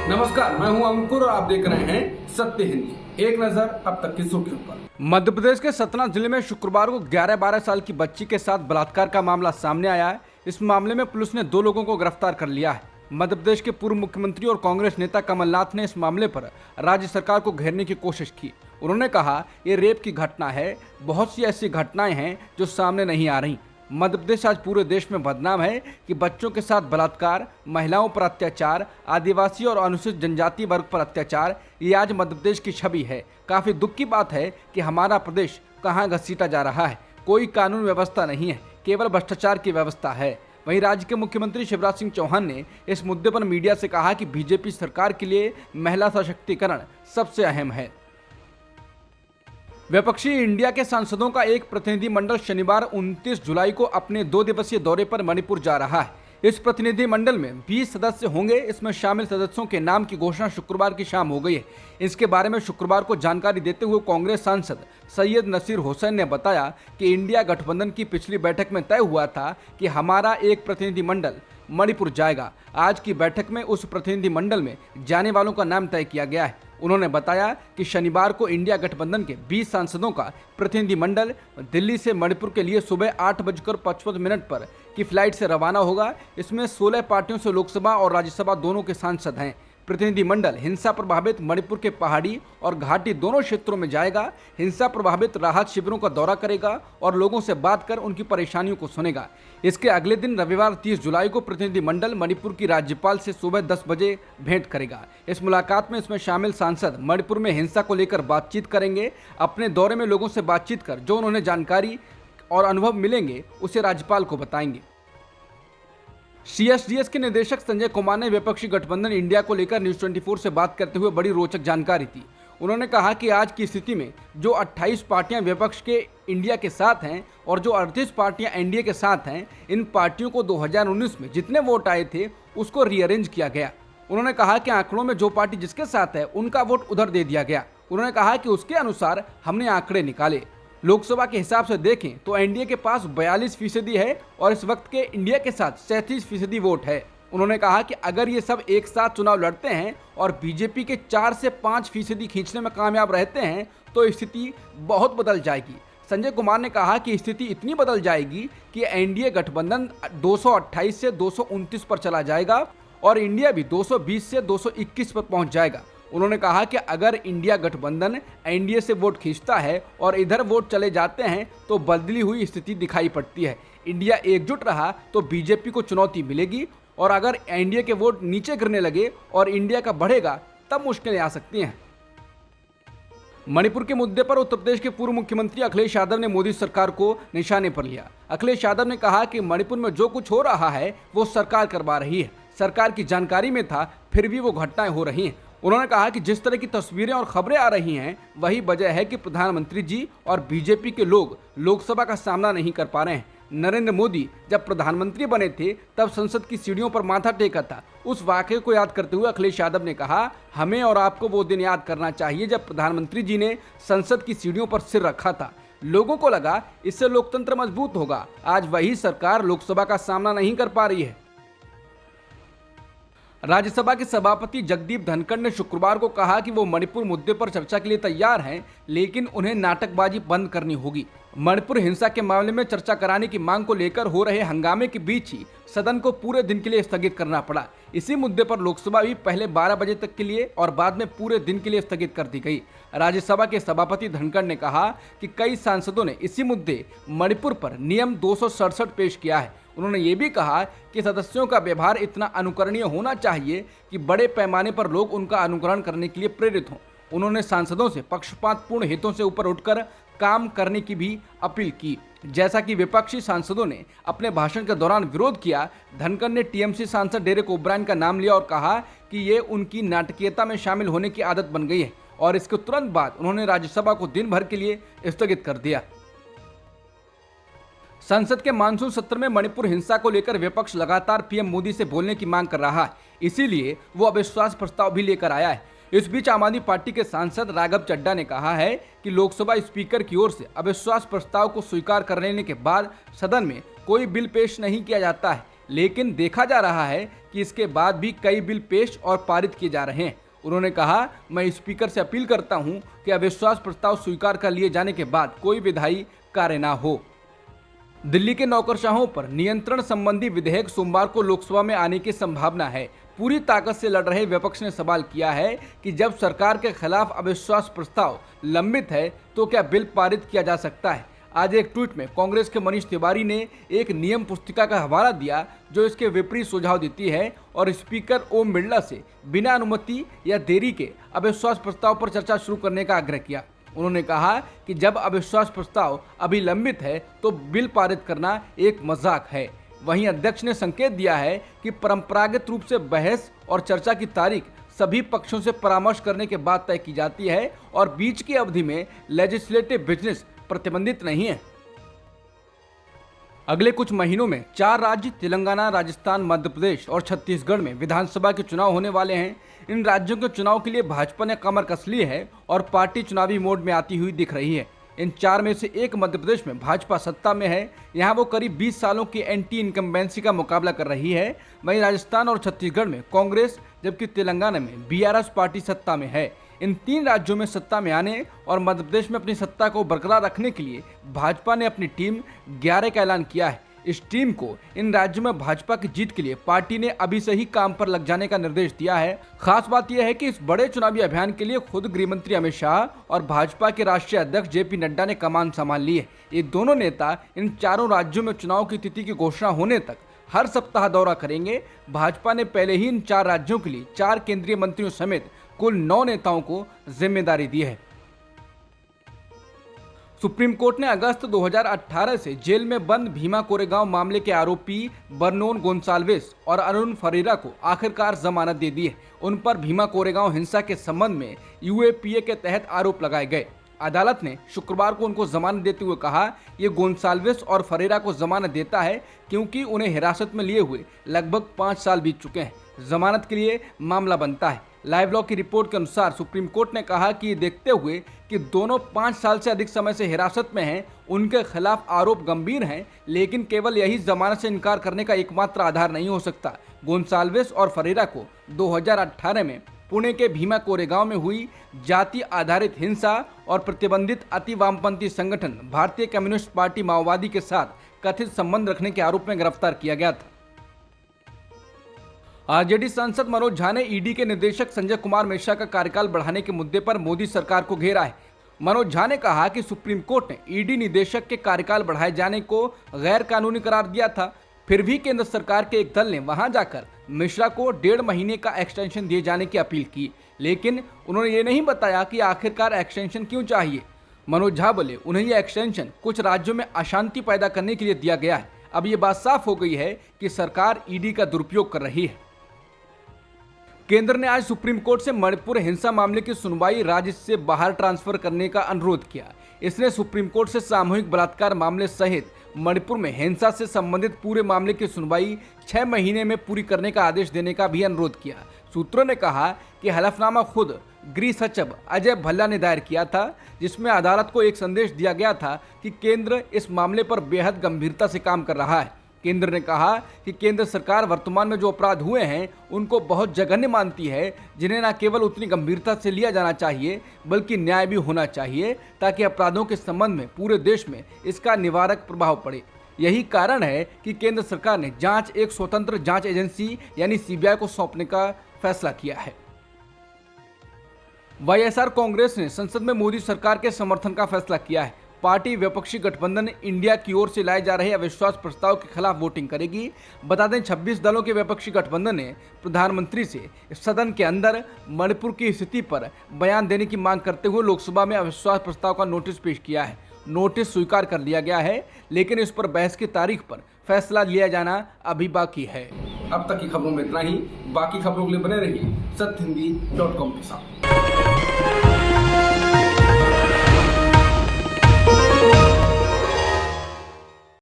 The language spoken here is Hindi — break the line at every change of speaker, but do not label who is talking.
नमस्कार, मैं हूं अंकुर और आप देख रहे हैं सत्य हिंदी। एक नजर अब तक की सुर्खियों पर। मध्य प्रदेश के सतना जिले में शुक्रवार को 11-12 साल की बच्ची के साथ बलात्कार का मामला सामने आया है। इस मामले में पुलिस ने 2 लोगों को गिरफ्तार कर लिया है। मध्य प्रदेश के पूर्व मुख्यमंत्री और कांग्रेस नेता कमलनाथ ने इस मामले पर राज्य सरकार को घेरने की कोशिश की। उन्होंने कहा, ये रेप की घटना है, बहुत सी ऐसी घटनाएं हैं जो सामने नहीं आ रही। मध्य प्रदेश आज पूरे देश में बदनाम है कि बच्चों के साथ बलात्कार, महिलाओं पर अत्याचार, आदिवासी और अनुसूचित जनजाति वर्ग पर अत्याचार, ये आज मध्य प्रदेश की छवि है। काफ़ी दुख की बात है कि हमारा प्रदेश कहाँ घसीटा जा रहा है। कोई कानून व्यवस्था नहीं है, केवल भ्रष्टाचार की व्यवस्था है। वहीं राज्य के मुख्यमंत्री शिवराज सिंह चौहान ने इस मुद्दे पर मीडिया से कहा कि बीजेपी सरकार के लिए महिला सशक्तिकरण सबसे अहम है। विपक्षी इंडिया के सांसदों का एक प्रतिनिधिमंडल शनिवार 29 जुलाई को अपने 2 दिवसीय दौरे पर मणिपुर जा रहा है। इस प्रतिनिधिमंडल में 20 सदस्य होंगे। इसमें शामिल सदस्यों के नाम की घोषणा शुक्रवार की शाम हो गई है। इसके बारे में शुक्रवार को जानकारी देते हुए कांग्रेस सांसद सैयद नसीर हुसैन ने बताया कि इंडिया गठबंधन की पिछली बैठक में तय हुआ था कि हमारा एक प्रतिनिधिमंडल मणिपुर जाएगा। आज की बैठक में उस प्रतिनिधिमंडल में जाने वालों का नाम तय किया गया है। उन्होंने बताया कि शनिवार को इंडिया गठबंधन के 20 सांसदों का प्रतिनिधिमंडल दिल्ली से मणिपुर के लिए सुबह 8:55 पर की फ्लाइट से रवाना होगा। इसमें 16 पार्टियों से लोकसभा और राज्यसभा दोनों के सांसद हैं। प्रतिनिधिमंडल हिंसा प्रभावित मणिपुर के पहाड़ी और घाटी दोनों क्षेत्रों में जाएगा। हिंसा प्रभावित राहत शिविरों का दौरा करेगा और लोगों से बात कर उनकी परेशानियों को सुनेगा। इसके अगले दिन रविवार 30 जुलाई को प्रतिनिधिमंडल मणिपुर की राज्यपाल से सुबह 10 बजे भेंट करेगा। इस मुलाकात में इसमें शामिल सांसद मणिपुर में हिंसा को लेकर बातचीत करेंगे। अपने दौरे में लोगों से बातचीत कर जो उन्हें जानकारी और अनुभव मिलेंगे उसे राज्यपाल को बताएंगे। सीएसडीएस के निदेशक संजय कुमार ने विपक्षी गठबंधन इंडिया को लेकर न्यूज 24 से बात करते हुए बड़ी रोचक जानकारी दी। उन्होंने कहा कि आज की स्थिति में जो 28 पार्टियां विपक्ष के इंडिया के साथ हैं और जो 38 पार्टियां एनडीए के साथ हैं, इन पार्टियों को 2019 में जितने वोट आए थे उसको रीअरेंज किया गया। उन्होंने कहा कि आंकड़ों में जो पार्टी जिसके साथ है उनका वोट उधर दे दिया गया। उन्होंने कहा कि उसके अनुसार हमने आंकड़े निकाले। लोकसभा के हिसाब से देखें तो एनडीए के पास 42% है और इस वक्त के इंडिया के साथ 37% वोट है। उन्होंने कहा कि अगर ये सब एक साथ चुनाव लड़ते हैं और बीजेपी के 4 से 5% खींचने में कामयाब रहते हैं तो स्थिति बहुत बदल जाएगी। संजय कुमार ने कहा कि स्थिति इतनी बदल जाएगी कि एनडीए गठबंधन 228 से 229 पर चला जाएगा और इंडिया भी 220 से 221 पर पहुंच जाएगा। उन्होंने कहा कि अगर इंडिया गठबंधन एनडीए से वोट खींचता है और इधर वोट चले जाते हैं तो बदली हुई स्थिति दिखाई पड़ती है। इंडिया एकजुट रहा तो बीजेपी को चुनौती मिलेगी और अगर एनडीए के वोट नीचे गिरने लगे और इंडिया का बढ़ेगा तब मुश्किलें आ सकती हैं। मणिपुर के मुद्दे पर उत्तर प्रदेश के पूर्व मुख्यमंत्री अखिलेश यादव ने मोदी सरकार को निशाने पर लिया। अखिलेश यादव ने कहा कि मणिपुर में जो कुछ हो रहा है वो सरकार करवा रही है। सरकार की जानकारी में था फिर भी वो घटनाएं हो रही हैं। उन्होंने कहा कि जिस तरह की तस्वीरें और खबरें आ रही हैं वही वजह है कि प्रधानमंत्री जी और बीजेपी के लोग लोकसभा का सामना नहीं कर पा रहे हैं। नरेंद्र मोदी जब प्रधानमंत्री बने थे तब संसद की सीढ़ियों पर माथा टेका था। उस वाकये को याद करते हुए अखिलेश यादव ने कहा, हमें और आपको वो दिन याद करना चाहिए जब प्रधानमंत्री जी ने संसद की सीढ़ियों पर सिर रखा था। लोगों को लगा इससे लोकतंत्र मजबूत होगा। आज वही सरकार लोकसभा का सामना नहीं कर पा रही है। राज्यसभा के सभापति जगदीप धनखड़ ने शुक्रवार को कहा कि वो मणिपुर मुद्दे पर चर्चा के लिए तैयार हैं, लेकिन उन्हें नाटकबाजी बंद करनी होगी। मणिपुर हिंसा के मामले में चर्चा कराने की मांग को लेकर हो रहे हंगामे के बीच ही सदन को पूरे दिन के लिए स्थगित करना पड़ा। इसी मुद्दे पर लोकसभा भी पहले 12 बजे तक के लिए और बाद में पूरे दिन के लिए स्थगित कर दी गई। राज्यसभा के सभापति धनखड़ ने कहा कि कई सांसदों ने इसी मुद्दे मणिपुर पर नियम 267 पेश किया है। उन्होंने ये भी कहा कि सदस्यों का व्यवहार इतना अनुकरणीय होना चाहिए कि बड़े पैमाने पर लोग उनका अनुकरण करने के लिए प्रेरित हों। उन्होंने सांसदों से पक्षपातपूर्ण हितों से ऊपर उठकर काम करने की भी अपील की, जैसा कि विपक्षी सांसदों ने अपने भाषण के दौरान विरोध किया। धनखड़ ने टीएमसी सांसद डेरेक ओब्रायन का नाम लिया और कहा कि ये उनकी नाटकीयता में शामिल होने की आदत बन गई है और इसके तुरंत बाद उन्होंने राज्यसभा को दिन भर के लिए स्थगित कर दिया। संसद के मानसून सत्र में मणिपुर हिंसा को लेकर विपक्ष लगातार पीएम मोदी से बोलने की मांग कर रहा है, इसीलिए वो अविश्वास प्रस्ताव भी लेकर आया है। इस बीच आम आदमी पार्टी के सांसद राघव चड्ढा ने कहा है कि लोकसभा स्पीकर की ओर से अविश्वास प्रस्ताव को स्वीकार कर लेने के बाद सदन में कोई बिल पेश नहीं किया जाता है। लेकिन देखा जा रहा है कि इसके बाद भी कई बिल पेश और पारित किए जा रहे हैं। उन्होंने कहा, मैं स्पीकर से अपील करता हूं कि अविश्वास प्रस्ताव स्वीकार कर लिए जाने के बाद कोई विधायी कार्य न हो। दिल्ली के नौकरशाहों पर नियंत्रण संबंधी विधेयक सोमवार को लोकसभा में आने की संभावना है। पूरी ताकत से लड़ रहे विपक्ष ने सवाल किया है कि जब सरकार के खिलाफ अविश्वास प्रस्ताव लंबित है तो क्या बिल पारित किया जा सकता है। आज एक ट्वीट में कांग्रेस के मनीष तिवारी ने एक नियम पुस्तिका का हवाला दिया जो इसके विपरीत सुझाव देती है और स्पीकर ओम बिरला से बिना अनुमति या देरी के अविश्वास प्रस्ताव पर चर्चा शुरू करने का आग्रह किया। उन्होंने कहा कि जब अविश्वास प्रस्ताव अभी लंबित है तो बिल पारित करना एक मजाक है। वहीं अध्यक्ष ने संकेत दिया है कि परंपरागत रूप से बहस और चर्चा की तारीख सभी पक्षों से परामर्श करने के बाद तय की जाती है और बीच की अवधि में लेजिस्लेटिव बिजनेस प्रतिबंधित नहीं है। अगले कुछ महीनों में 4 राज्य तेलंगाना, राजस्थान, मध्य प्रदेश और छत्तीसगढ़ में विधानसभा के चुनाव होने वाले हैं। इन राज्यों के चुनाव के लिए भाजपा ने कमर कस ली है और पार्टी चुनावी मोड में आती हुई दिख रही है। इन 4 में से एक मध्य प्रदेश में भाजपा सत्ता में है। यहाँ वो करीब 20 सालों की एंटी इनकम्बेंसी का मुकाबला कर रही है। वहीं राजस्थान और छत्तीसगढ़ में कांग्रेस, जबकि तेलंगाना में बीआरएस पार्टी सत्ता में है। इन 3 राज्यों में सत्ता में आने और मध्य प्रदेश में अपनी सत्ता को बरकरार रखने के लिए भाजपा ने अपनी टीम 11 का ऐलान किया है। इस टीम को इन राज्यों में भाजपा की जीत के लिए पार्टी ने अभी से ही काम पर लग जाने का निर्देश दिया है। खास बात यह है कि इस बड़े चुनावी अभियान के लिए खुद गृह मंत्री अमित शाह और भाजपा के राष्ट्रीय अध्यक्ष जेपी नड्डा ने कमान संभाल ली है। ये दोनों नेता इन 4 राज्यों में चुनाव की तिथि की घोषणा होने तक हर सप्ताह दौरा करेंगे। भाजपा ने पहले ही इन 4 राज्यों के लिए 4 केंद्रीय मंत्रियों समेत कुल 9 नेताओं को जिम्मेदारी दी है। सुप्रीम कोर्ट ने अगस्त 2018 से जेल में बंद भीमा कोरेगांव मामले के आरोपी बर्नोन गोंसाल्विस और अरुण फरेरा को आखिरकार जमानत दे दी है। उन पर भीमा कोरेगांव हिंसा के संबंध में यूएपीए के तहत आरोप लगाए गए। अदालत ने शुक्रवार को उनको जमानत देते हुए कहा, ये गोंसाल्विस और फरेरा को जमानत देता है क्योंकि उन्हें हिरासत में लिए हुए लगभग 5 साल बीत चुके हैं। जमानत के लिए मामला बनता है। लाइव लॉ की रिपोर्ट के अनुसार सुप्रीम कोर्ट ने कहा कि ये देखते हुए कि दोनों 5 साल से अधिक समय से हिरासत में हैं, उनके खिलाफ आरोप गंभीर हैं, लेकिन केवल यही जमानत से इनकार करने का एकमात्र आधार नहीं हो सकता। गोंसाल्विस और फरेरा को 2018 में पुणे के भीमा कोरेगांव में हुई जाति आधारित हिंसा और प्रतिबंधित अति वामपंथी संगठन भारतीय कम्युनिस्ट पार्टी माओवादी के साथ कथित संबंध रखने के आरोप में गिरफ्तार किया गया था। आरजेडी सांसद मनोज झा ने ईडी के निदेशक संजय कुमार मिश्रा का कार्यकाल बढ़ाने के मुद्दे पर मोदी सरकार को घेरा है। मनोज झा ने कहा कि सुप्रीम कोर्ट ने ईडी निदेशक के कार्यकाल बढ़ाए जाने को गैर कानूनी करार दिया था, फिर भी केंद्र सरकार के एक दल ने वहां जाकर मिश्रा को 1.5 महीने का एक्सटेंशन दिए जाने की अपील की, लेकिन उन्होंने ये नहीं बताया कि आखिरकार एक्सटेंशन क्यों चाहिए। मनोज झा बोले, उन्हें यह एक्सटेंशन कुछ राज्यों में अशांति पैदा करने के लिए दिया गया है। अब ये बात साफ हो गई है कि सरकार ईडी का दुरुपयोग कर रही है। केंद्र ने आज सुप्रीम कोर्ट से मणिपुर हिंसा मामले की सुनवाई राज्य से बाहर ट्रांसफर करने का अनुरोध किया। इसने सुप्रीम कोर्ट से सामूहिक बलात्कार मामले सहित मणिपुर में हिंसा से संबंधित पूरे मामले की सुनवाई 6 महीने में पूरी करने का आदेश देने का भी अनुरोध किया। सूत्रों ने कहा कि हलफनामा खुद गृह सचिव अजय भल्ला ने दायर किया था, जिसमें अदालत को एक संदेश दिया गया था कि केंद्र इस मामले पर बेहद गंभीरता से काम कर रहा है। केंद्र ने कहा कि केंद्र सरकार वर्तमान में जो अपराध हुए हैं उनको बहुत जघन्य मानती है, जिन्हें न केवल उतनी गंभीरता से लिया जाना चाहिए बल्कि न्याय भी होना चाहिए, ताकि अपराधों के संबंध में पूरे देश में इसका निवारक प्रभाव पड़े। यही कारण है कि केंद्र सरकार ने जांच एक स्वतंत्र जांच एजेंसी यानी सीबीआई को सौंपने का फैसला किया है। वाईएसआर कांग्रेस ने संसद में मोदी सरकार के समर्थन का फैसला किया है। पार्टी विपक्षी गठबंधन इंडिया की ओर से लाए जा रहे अविश्वास प्रस्ताव के खिलाफ वोटिंग करेगी। बता दें, 26 दलों के विपक्षी गठबंधन ने प्रधानमंत्री से सदन के अंदर मणिपुर की स्थिति पर बयान देने की मांग करते हुए लोकसभा में अविश्वास प्रस्ताव का नोटिस पेश किया है। नोटिस स्वीकार कर लिया गया है, लेकिन इस पर बहस की तारीख पर फैसला लिया जाना अभी बाकी है। अब तक की खबरों में इतना ही। बाकी खबरों के लिए बने रहिए सत्यहिंदी.com के साथ।